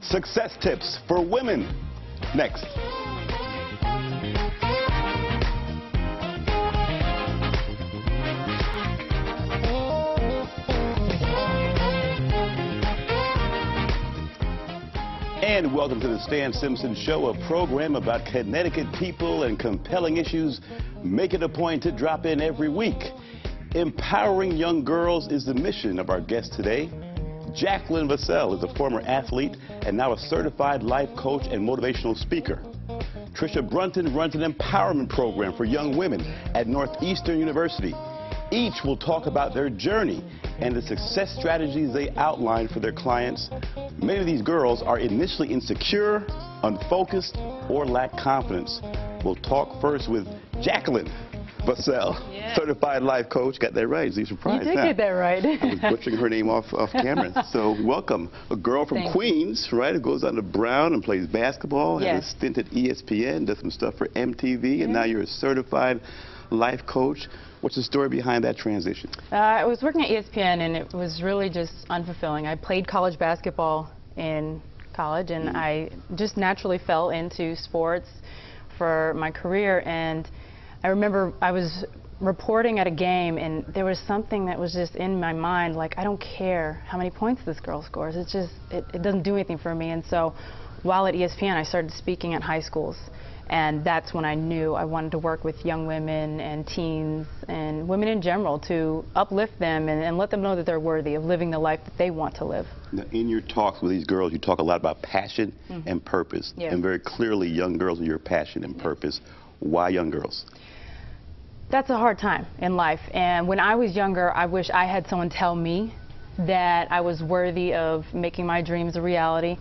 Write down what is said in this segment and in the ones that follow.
Success tips for women. Next. And welcome to the Stan Simpson Show, a program about Connecticut people and compelling issues. Make it a point to drop in every week. Empowering young girls is the mission of our guest today. Jaclyn Vocell is a former athlete and now a certified life coach and motivational speaker. Trisha Brunton runs an empowerment program for young women at Northeastern University. Each will talk about their journey and the success strategies they outline for their clients. Many of these girls are initially insecure, unfocused, or lack confidence. We'll talk first with Jaclyn Vocell, certified life coach. Got that right? You surprised? You did get that right. I was butchering her name off camera. So welcome. A girl from Queens, right, who goes on to Brown and plays basketball, has a stint at ESPN, does some stuff for MTV, and now you're a certified life coach. What's the story behind that transition? I was working at ESPN, and it was really just unfulfilling. I played college basketball in college, and I just naturally fell into sports for my career. And I remember I was reporting at a game, and there was something that was just in my mind, like, I don't care how many points this girl scores. It's just, it doesn't do anything for me. And so while at ESPN, I started speaking at high schools. And that's when I knew I wanted to work with young women and teens and women in general to uplift them and let them know that they're worthy of living the life that they want to live. Now, in your talks with these girls, you talk a lot about passion and purpose. And very clearly, young girls are your passion and purpose. Why young girls? That's a hard time in life. And when I was younger, I wish I had someone tell me that I was worthy of making my dreams a reality,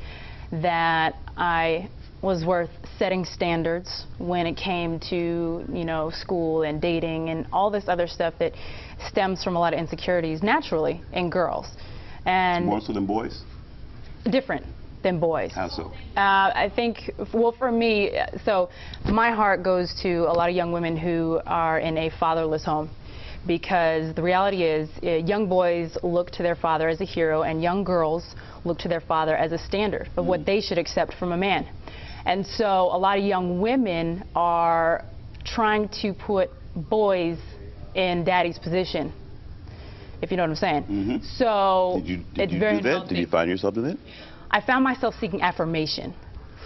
that I was worth setting standards when it came to, you know, school and dating and all this other stuff that stems from a lot of insecurities naturally in girls. And more so than boys? Different than boys. How so? I think, well, for me, so my heart goes to a lot of young women who are in a fatherless home, because the reality is young boys look to their father as a hero, and young girls look to their father as a standard of what they should accept from a man. And so a lot of young women are trying to put boys in daddy's position, if you know what I'm saying. So did you do that? Did you find yourself in that? I found myself seeking affirmation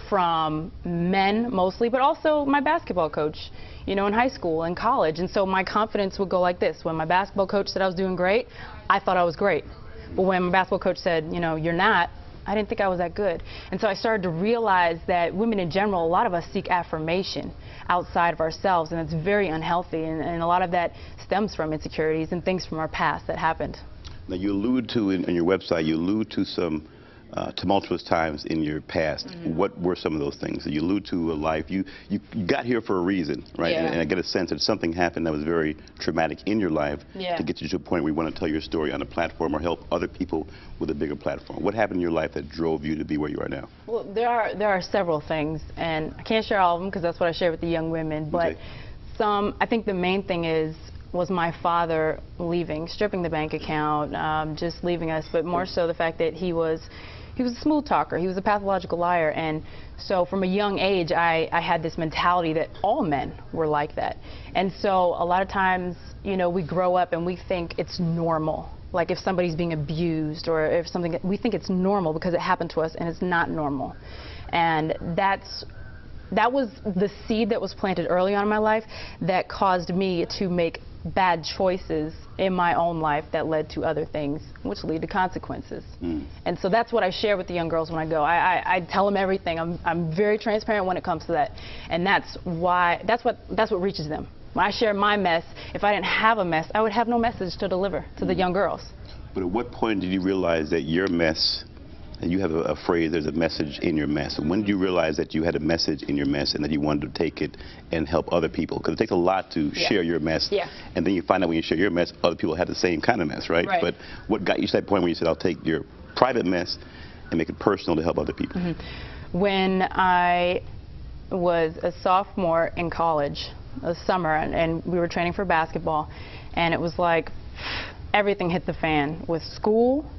from men mostly, but also my basketball coach, you know, in high school and college. And so my confidence would go like this. When my basketball coach said I was doing great, I thought I was great. But when my basketball coach said, you know, you're not, I didn't think I was that good. And so I started to realize that women in general, a lot of us seek affirmation outside of ourselves, and it's very unhealthy. And a lot of that stems from insecurities and things from our past that happened. Now, you allude to, on your website, you allude to some tumultuous times in your past. What were some of those things? You allude to a life, you got here for a reason, right? And I get a sense that something happened that was very traumatic in your life to get you to a point where you want to tell your story on a platform or help other people with a bigger platform. What happened in your life that drove you to be where you are now? Well, there are several things, and I can't share all of them because that's what I share with the young women, but I think the main thing was my father leaving, stripping the bank account, just leaving us, but more so the fact that he was a smooth talker. He was a pathological liar. And so from a young age, I had this mentality that all men were like that. And so a lot of times, you know, we grow up and we think it's normal. Like if somebody's being abused or if something, we think it's normal because it happened to us, and it's not normal. And that was the seed that was planted early on in my life that caused me to make bad choices in my own life that led to other things, which lead to consequences. And so that's what I share with the young girls when I go. I tell them everything. I'm very transparent when it comes to that, and that's what reaches them. When I share my mess, if I didn't have a mess, I would have no message to deliver to the young girls. But at what point did you realize that your mess, and you have a phrase, there's a message in your mess. When did you realize that you had a message in your mess and that you wanted to take it and help other people? Because it takes a lot to share your mess. And then you find out when you share your mess, other people have the same kind of mess, right? But what got you to that point where you said, I'll take your private mess and make it personal to help other people? When I was a sophomore in college, a summer, and we were training for basketball, and it was like everything hit the fan with school,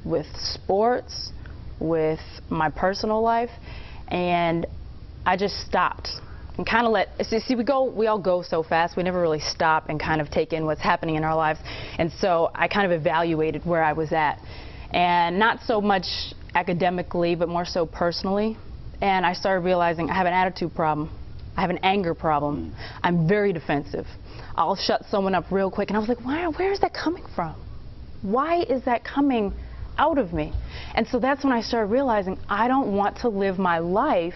with sports, with my personal life, and I just stopped and kind of we all go so fast, we never really stop and kind of take in what's happening in our lives. And so I kind of evaluated where I was at, and not so much academically, but more so personally. And I started realizing I have an attitude problem. I have an anger problem. I'm very defensive. I'll shut someone up real quick, and I was like, where is that coming from? Why is that coming out of me? And so that's when I started realizing I don't want to live my life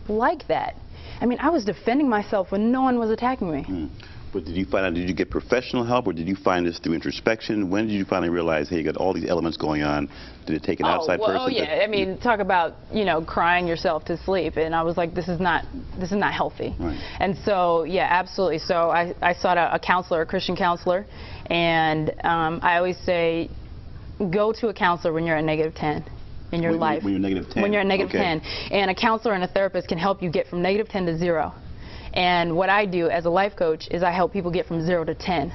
like that. I mean, I was defending myself when no one was attacking me. But did you find out, did you get professional help, or did you find this through introspection? When did you finally realize, hey, you got all these elements going on? Did it take an outside person? Oh, yeah. I mean, talk about, you know, crying yourself to sleep. And I was like, this is not healthy. Right. And so, yeah, absolutely. So I sought out a counselor, a Christian counselor. And I always say, go to a counselor when you're at -10 in your life. When you're -10? When you're at -10. And a counselor and a therapist can help you get from -10 to 0. And what I do as a life coach is I help people get from 0 to 10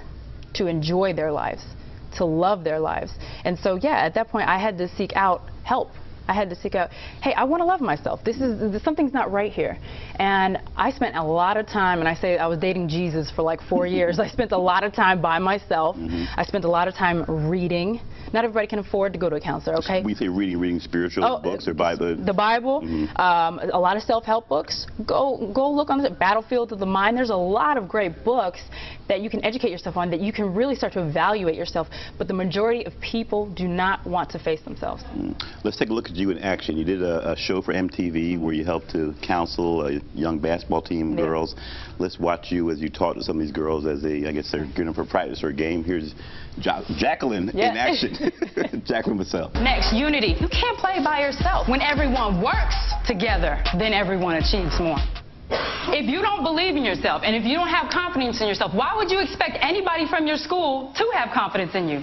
to enjoy their lives, to love their lives. And so, yeah, at that point, I had to seek out help. I had to seek out, hey, I want to love myself. Something's not right here. And I spent a lot of time, and I say I was dating Jesus for like 4 years. I spent a lot of time by myself. I spent a lot of time reading. Not everybody can afford to go to a counselor, okay? We say reading spiritual books or Bible. The Bible, a lot of self-help books. Go look on the Battlefield of the Mind. There's a lot of great books that you can educate yourself on, that you can really start to evaluate yourself. But the majority of people do not want to face themselves. Let's take a look at you in action. You did a show for MTV where you helped to counsel a young basketball team, girls. Let's watch you as you talk to some of these girls as I guess they're getting for practice or a game. Here's Jaclyn in action. Jaclyn Vocell. Next, unity. You can't play by yourself. When everyone works together, then everyone achieves more. If you don't believe in yourself, and if you don't have confidence in yourself, why would you expect anybody from your school to have confidence in you?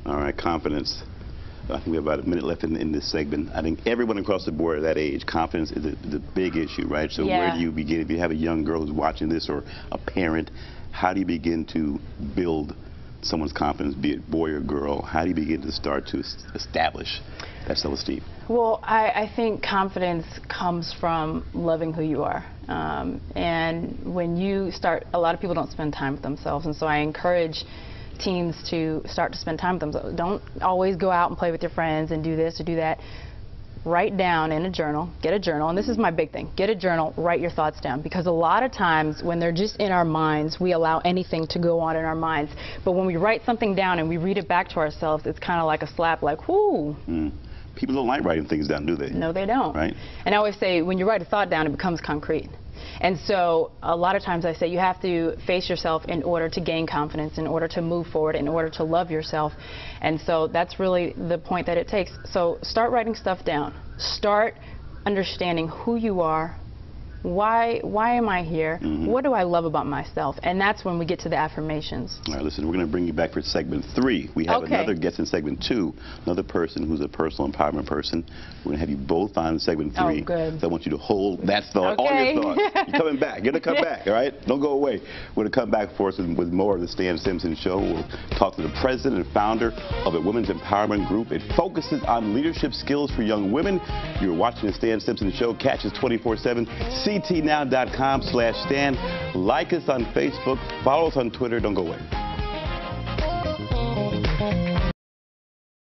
All right, confidence. I think we have about a minute left in this segment. I think everyone across the board at that age, confidence is a big issue, right? So where do you begin? If you have a young girl who's watching this, or a parent, how do you begin to build someone's confidence, be it boy or girl? How do you begin to start to establish that self-esteem? Well, I think confidence comes from loving who you are. And when you start, a lot of people don't spend time with themselves, and so I encourage teens to start to spend time with themselves. Don't always go out and play with your friends and do this or do that. Write down in a journal, get a journal, and this is my big thing, get a journal, write your thoughts down, because a lot of times when they're just in our minds, we allow anything to go on in our minds. But when we write something down and we read it back to ourselves, it's kind of like a slap, like, whoo. People don't like writing things down, do they? No, they don't. Right? And I always say, when you write a thought down, it becomes concrete. And so a lot of times I say you have to face yourself in order to gain confidence, in order to move forward, in order to love yourself. And so that's really the point that it takes. So start writing stuff down. Start understanding who you are. Why am I here? What do I love about myself? And that's when we get to the affirmations. All right, listen, we're going to bring you back for segment 3. We have another guest in segment 2, another person who's a personal empowerment person. We're going to have you both on in segment 3. Oh, good. So I want you to hold that thought, all your thoughts. You're coming back. You're going to come back, all right? Don't go away. We're going to come back for us with more of the Stan Simpson Show. We'll talk to the president and founder of the Women's Empowerment Group. It focuses on leadership skills for young women. You're watching the Stan Simpson Show. Catch us 24/7. ctnow.com/Stan. Like us on Facebook. Follow us on Twitter. Don't go away.